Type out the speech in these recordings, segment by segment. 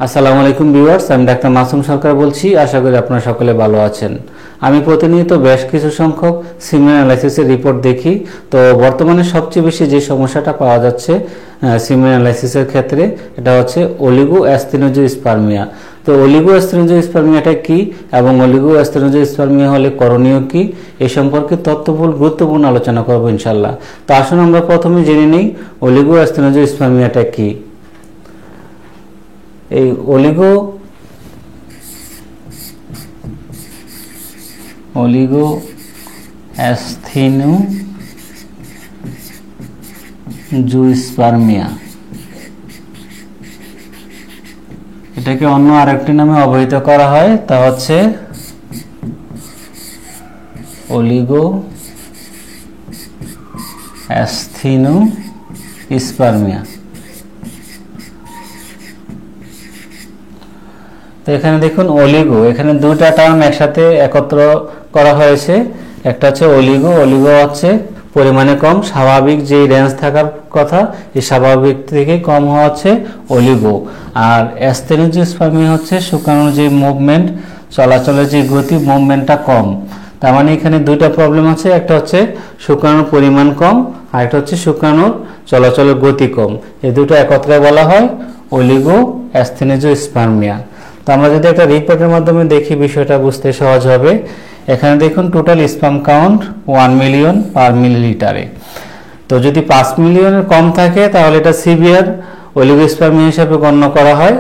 আসসালামু আলাইকুম ভিউয়ার্স, আমি ডাক্তার মাসুম সরকার বলছি। আশা করি আপনারা সকলে ভালো আছেন। আমি প্রতিনিয়ত বেশ কিছু সংখ্যক সিমেন অ্যানালাইসিসের রিপোর্ট দেখি। তো বর্তমানে সবচেয়ে বেশি যে সমস্যাটা পাওয়া যাচ্ছে সিমেন অ্যানালাইসিসের ক্ষেত্রে, এটা হচ্ছে অলিগো অ্যাস্টেনোজোস্পার্মিয়া। তো অলিগো অ্যাস্টেনোজোস্পার্মিয়াটা কি এবং অলিগো অ্যাস্টেনোজোস্পার্মিয়া হলে করণীয় কি, এই সম্পর্কে তথ্যবহুল গুরুত্বপূর্ণ আলোচনা করব ইনশাআল্লাহ। তো আসুন আমরা প্রথমে জেনে নেই অলিগো অ্যাস্টেনোজোস্পার্মিয়াটা কি। এই অলিগো অ্যাস্টেনোজোস্পার্মিয়া এটাকে অন্য আরেকটি নামে অবহিত করা হয়, তা হচ্ছে অলিগো অ্যাস্থেনোস্পার্মিয়া। তো এখানে দেখুন অলিগো, এখানে দুইটা টার্ম একসাথে একত্র করা হয়েছে। একটা হচ্ছে অলিগো হচ্ছে পরিমাণে কম, স্বাভাবিক যে রেঞ্জ থাকার কথা এই স্বাভাবিক থেকে কম হওয়া হচ্ছে অলিগো। আর অ্যাস্থেনোজোস্পার্মিয়া হচ্ছে শুকানোর যে মুভমেন্ট, চলাচলের যে গতি, মুভমেন্টটা কম। তার মানে এখানে দুইটা প্রবলেম আছে, একটা হচ্ছে শুকানোর পরিমাণ কম আর একটা হচ্ছে শুকানোর চলাচলের গতি কম। এই দুটো একত্রে বলা হয় অলিগো অ্যাস্থেনোজোস্পার্মিয়া। তো আমরা যদি একটা রিপোর্টের মাধ্যমে দেখি বিষয়টা বুঝতে সহজ হবে। এখানে দেখুন টোটাল স্পার্ম কাউন্ট 1 মিলিয়ন পার মিলিলিটারে। তো যদি 5 মিলিয়নের কম থাকে তাহলে এটা সিভিয়ার অলিগোস্পার্মিয়া হিসেবে গণ্য করা হয়।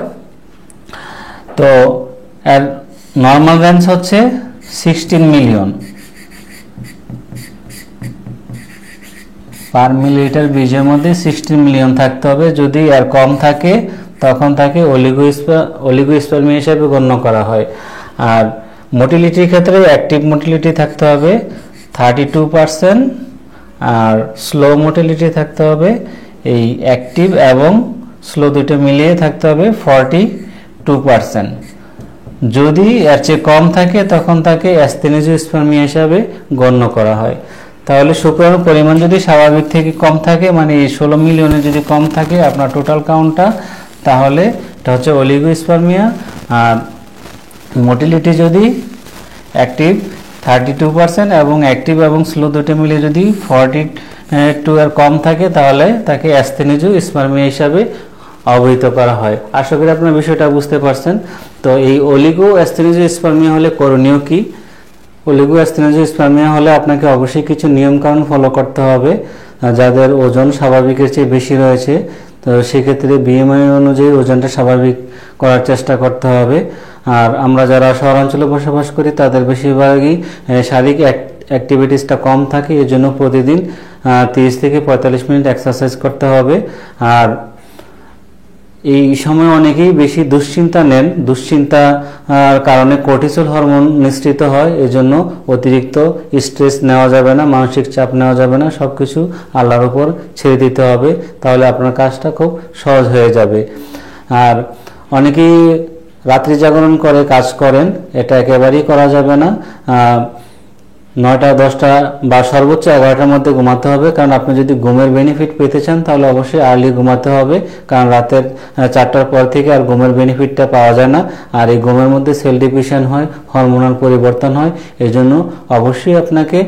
তো এর নর্মাল রেঞ্জ হচ্ছে 16 মিলিয়ন পার মিলিলিটার বীজের মধ্যে 16 মিলিয়ন থাকতে হবে। যদি এর কম থাকে তখন তাকে অলিগোস্পার্মিয়া হিসেবে গণ্য করা হয়। আর মোটিলিটির ক্ষেত্রে অ্যাক্টিভ মোটিলিটি থাকতে হবে 32% আর স্লো মোটিলিটি থাকতে হবে, এই অ্যাক্টিভ এবং স্লো দুটো মিলিয়ে থাকতে হবে 42%। যদি এর চেয়ে কম থাকে তখন তাকে অ্যাস্থেনোজোস্পার্মিয়া হিসাবে গণ্য করা হয়। তাহলে শুক্রাণুর পরিমাণ যদি স্বাভাবিক থেকে কম থাকে, মানে 16 মিলিয়নের যদি কম থাকে আপনার টোটাল কাউন্টটা, তাহলে এটা হচ্ছে অলিগোস্পার্মিয়া। আর মোটিলিটি যদি অ্যাক্টিভ 32% এবং অ্যাক্টিভ এবং স্লো দুটো মিলে যদি 42 এর কম থাকে তাহলে তাকে অ্যাস্থেনোজোস্পার্মিয়া হিসাবে অবহিত করা হয়। আশা করি আপনার বিষয়টা বুঝতে পারছেন। তো এই অলিগো অ্যাস্থেনোজোস্পার্মিয়া হলে করণীয় কি? অলিগো অ্যাস্থেনোজোস্পার্মিয়া হলে আপনাকে অবশ্যই কিছু নিয়মকানুন ফলো করতে হবে। যাদের ওজন স্বাভাবিকের চেয়ে বেশি রয়েছে, তো সেক্ষেত্রে বিএমআই অনুযায়ী ওজনটা স্বাভাবিক করার চেষ্টা করতে হবে। আর আমরা যারা শহরাঞ্চলে বসবাস করি তাদের বেশিরভাগই শারীরিক অ্যাক্টিভিটিসটা কম থাকে, এর জন্য প্রতিদিন 30 থেকে 45 মিনিট এক্সারসাইজ করতে হবে। আর এই সময় অনেকেই বেশি দুশ্চিন্তা নেন, দুশ্চিন্তার কারণে কর্টিসল হরমোন নিঃসৃত হয়, এজন্য অতিরিক্ত স্ট্রেস নেওয়া যাবে না, মানসিক চাপ নেওয়া যাবে না, সবকিছু আল্লাহর উপর ছেড়ে দিতে হবে, তাহলে আপনার কাজটা খুব সহজ হয়ে যাবে। আর অনেকেই রাত্রি জাগরণ করে কাজ করেন, এটা একেবারেই করা যাবে না। 9টা 10টা বা সর্বোচ্চ 11টার মধ্যে ঘুমাতে হবে, কারণ আপনি যদি ঘুমের বেনিফিট পেতে চান তাহলে অবশ্যই আর্লি ঘুমাতে হবে, কারণ রাতের 4টার পর থেকে আর ঘুমের বেনিফিটটা পাওয়া যায় না। আর এই ঘুমের মধ্যে সেল ডিভিশন হয়, হরমোনাল পরিবর্তন হয়, এই জন্য অবশ্যই আপনাকে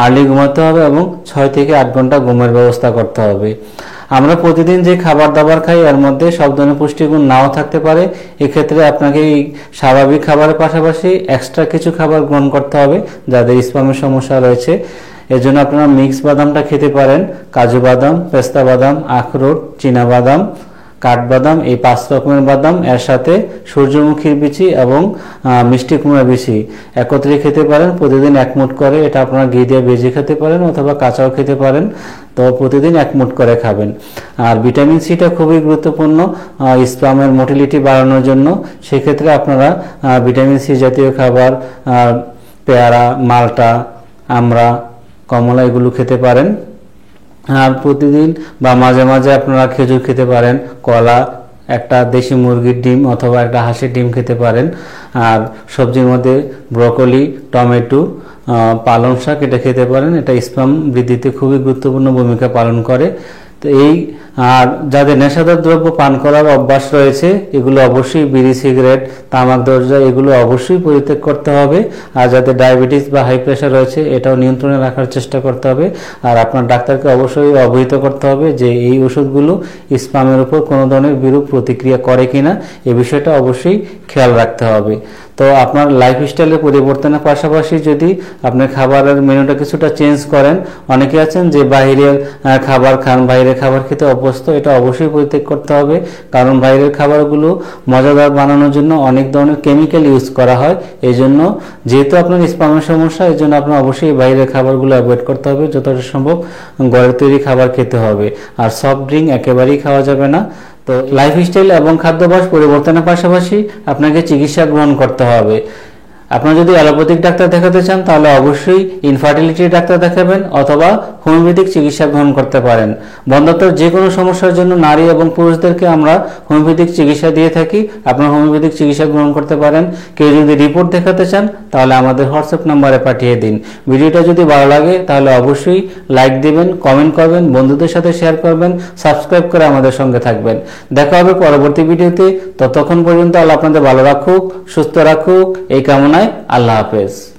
আর্লি ঘুমাতে হবে এবং 6 থেকে 8 ঘন্টা ঘুমের ব্যবস্থা করতে হবে। আমরা প্রতিদিন যে খাবার দাবার খাই এর মধ্যে সব ধরনের পুষ্টিগুণ নাও থাকতে পারে, এক্ষেত্রে আপনাকে এই স্বাভাবিক খাবারের পাশাপাশি এক্সট্রা কিছু খাবার গ্রহণ করতে হবে যাদের স্পামের সমস্যা রয়েছে। এর জন্য আপনারা মিক্স বাদামটা খেতে পারেন, কাজু বাদাম, পেস্তা বাদাম, আখরোট, চীনা বাদাম, কাঠবাদাম, এই 5 রকমের বাদাম, এর সাথে সূর্যমুখীর বিচি এবং মিষ্টি কুমড়া বিচি একত্রে খেতে পারেন প্রতিদিন 1 মুঠ করে। এটা আপনারা ঘি দিয়ে ভেজে খেতে পারেন অথবা কাঁচাও খেতে পারেন, তো প্রতিদিন 1 মুঠ করে খাবেন। আর ভিটামিন সিটা খুবই গুরুত্বপূর্ণ স্পামের মোটিলিটি বাড়ানোর জন্য, সেক্ষেত্রে আপনারা ভিটামিন সি জাতীয় খাবার, পেয়ারা, মালটা, আমড়া, কমলা এগুলো খেতে পারেন। আর প্রতিদিন বা মাঝে মাঝে আপনারা খেজুর খেতে পারেন, কলা, একটা দেশি মুরগির ডিম অথবা একটা হাঁসের ডিম খেতে পারেন। আর সবজির মধ্যে ব্রকলি, টমেটো, পালং শাক এটা খেতে পারেন, এটা স্পাম বৃদ্ধিতে খুবই গুরুত্বপূর্ণ ভূমিকা পালন করে। তো এই আর যাদের নেশাদার দ্রব্য পান করার অভ্যাস রয়েছে এগুলো অবশ্যই বিড়ি সিগারেট তামাক দরজা এগুলো অবশ্যই পরিত্যাগ করতে হবে। আর যাদের ডায়াবেটিস বা হাই প্রেশার রয়েছে এটাও নিয়ন্ত্রণে রাখার চেষ্টা করতে হবে। আর আপনার ডাক্তারকে অবশ্যই অবহিত করতে হবে যে এই ওষুধগুলো স্পামের উপর কোনো ধরনের বিরূপ প্রতিক্রিয়া করে কিনা এই বিষয়টা অবশ্যই খেয়াল রাখতে হবে। তো আপনার লাইফস্টাইলের পরিবর্তনের পাশাপাশি যদি আপনি খাবারের মেনুটা কিছুটা চেঞ্জ করেন, অনেকে আছেন যে বাইরের খাবার খান, বাইরের খাবার খেতে অভ্যস্ত, এটা অবশ্যই পরিত্যাগ করতে হবে। কারণ বাইরের খাবারগুলো মজাদার বানানোর জন্য অনেক ধরনের কেমিক্যাল ইউজ করা হয়। এই জন্য যেহেতু আপনার স্পামের সমস্যা, এই জন্য আপনার অবশ্যই বাইরের খাবারগুলো অ্যাভয়েড করতে হবে, যতটা সম্ভব ঘরের তৈরি খাবার খেতে হবে। আর সফট ড্রিঙ্ক একেবারেই খাওয়া যাবে না। তো লাইফস্টাইল এবং খাদ্যাভ্যাস পরিবর্তনের পাশাপাশি আপনাকে চিকিৎসা গ্রহণ করতে হবে। আপনারা যদি অ্যালোপ্যাথিক ডাক্তার দেখাতে চান তাহলে অবশ্যই ইনফার্টিলিটি ডাক্তার দেখাবেন অথবা হোমিওপ্যাথিক চিকিৎসা গ্রহণ করতে পারেন। বন্ধ্যাত্বর যে কোনো সমস্যার জন্য নারী এবং পুরুষদেরকে আমরা হোমিওপ্যাথিক চিকিৎসা দিয়ে থাকি, আপনারা হোমিওপ্যাথিক চিকিৎসা গ্রহণ করতে পারেন। কেউ যদি রিপোর্ট দেখাতে চান তাহলে আমাদের হোয়াটসঅ্যাপ নাম্বারে পাঠিয়ে দিন। ভিডিওটা যদি ভালো লাগে তাহলে অবশ্যই লাইক দিবেন, কমেন্ট করবেন, বন্ধুদের সাথে শেয়ার করবেন, সাবস্ক্রাইব করে আমাদের সঙ্গে থাকবেন। দেখা হবে পরবর্তী ভিডিওতে। ততক্ষণ পর্যন্ত আল্লাহ আপনাদের ভালো রাখুক, সুস্থ রাখুক এই কামনায়। আল্লাহ হাফেজ।